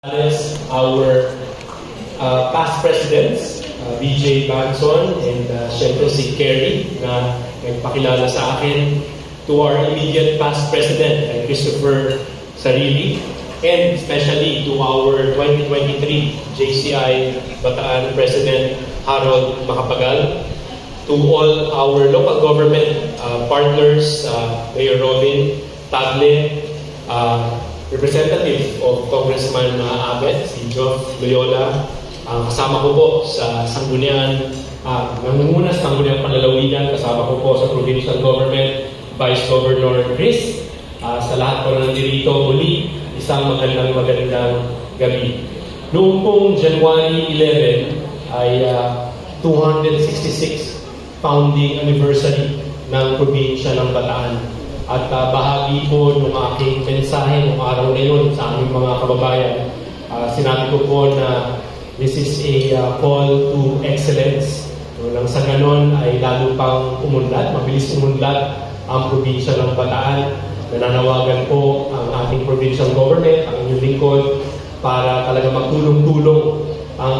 Our past presidents, BJ Banson and syempre si Kerry na nagpakilala sa akin, to our immediate past president, Christopher Sarili, and especially to our 2023 JCI Bataan President Harold Macapagal, to all our local government partners, Mayor Robin Tagle, representative of Congressman Abet, si Geoff Loyola, kasama ko po sa Sangguniang, nangunguna sa Sangguniang Panlalawigan, kasama ko po sa Provincial Government, Vice Governor Chris, sa lahat po na nandito muli, isang magandang gabi. Noong pong January 11 ay 266 founding anniversary ng probinsya ng Bataan. At bahagi po ng aking mensahe ng araw na yun sa aming mga kababayan. Sinabi ko po na this is a call to excellence. Nang sa ganon ay lalo pang umunlad, mabilis umunlad ang probinsya ng Bataan. Nananawagan po ang ating provincial government, ang inyong lingkod, para talaga magtulong-tulong ang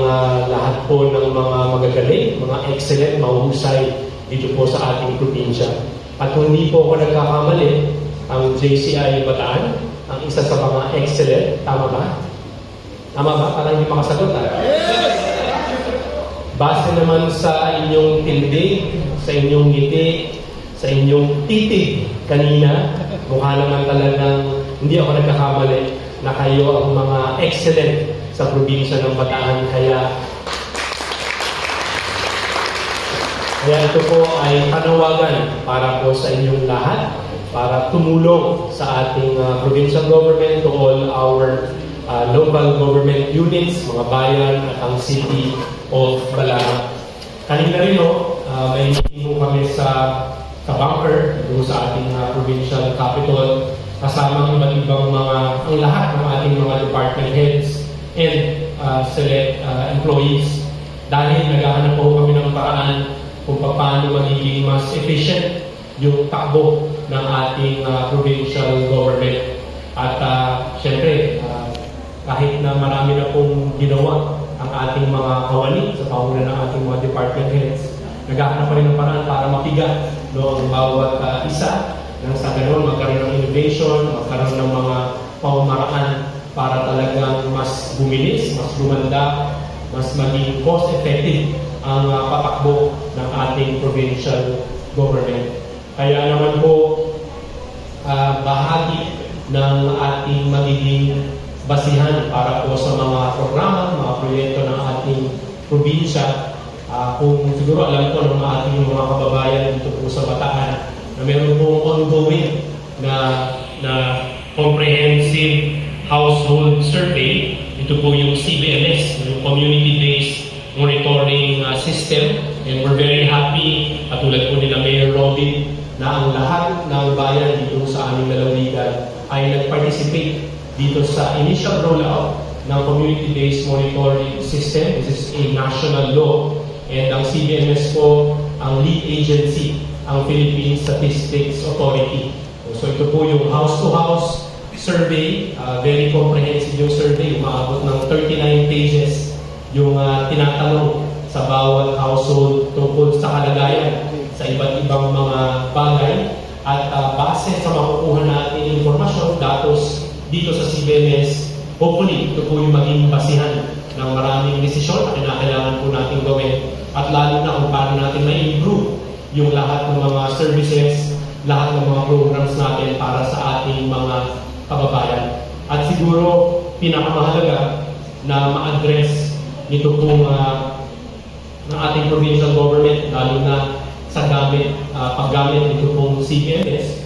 lahat po ng mga magagaling, mga excellent, mahuhusay dito po sa ating probinsya. At kung hindi po ako nagkakamali, ang JCI Bataan, ang isa sa mga excellent, tama ba? Tama ba? Parang hindi makasagot. Base naman sa inyong tindig, sa inyong ngiti, sa inyong titig kanina, mukha naman talagang hindi ako nagkakamali na kayo ang mga excellent sa probinsya ng Bataan. Kaya ito po ay panawagan para po sa inyong lahat, para tumulong sa ating provincial government, to all our local government units, mga bayan at ang City of Balanga. Kanina rin may meeting po kami sa bunker, dito sa ating provincial capital, kasama ang iba't ibang ang lahat ng ating mga department heads and select employees. Dahil naghahanap po kami ng paraan kung paano magiging mas efficient yung takbo ng ating provincial government. At syempre, kahit na marami na pong ginawa ang ating mga kawani sa pamunan ng ating mga department heads, naghahanap pa rin ng paraan para mapigat ang bawat isa. Nang sa ganoon, magkaroon ng innovation, magkaroon ng mga pamamaraan para talagang mas bumilis, mas gumanda, mas maging cost-effective ang patakbo ng ating provincial government. Kaya naman po, bahagi ng ating magiging basihan para po sa mga programa, mga proyekto ng ating probinsya. Kung siguro alam ko ng ating mga kababayan dito po sa Bataan, na meron pong ongoing na comprehensive household survey. Ito po yung CBMS, yung community-based monitoring system, and we're very happy, katulad po nila Mayor Robin, na ang lahat ng bayan dito sa aming lalawigan ay nag-participate dito sa initial rollout ng community-based monitoring system. This is a national law, and ang CBMS po ang lead agency, ang Philippine Statistics Authority. So ito po yung house-to-house survey, very comprehensive yung survey, umaabot ng 39 pages yung tinatanong sa bawat household tungkol sa kalagayan sa iba't ibang mga bagay. At base sa makukuha natin informasyon, datos dito sa CBMS, hopefully ito po yung maging basihan ng maraming desisyon na kinakailangan po natin gawin, at lalo na kung paano natin ma-improve yung lahat ng mga services, lahat ng mga programs natin para sa ating mga kababayan. At siguro pinakamahalaga na ma-address ito pong ng ating provincial government, lalo na sa paggamit nito pong CBMS,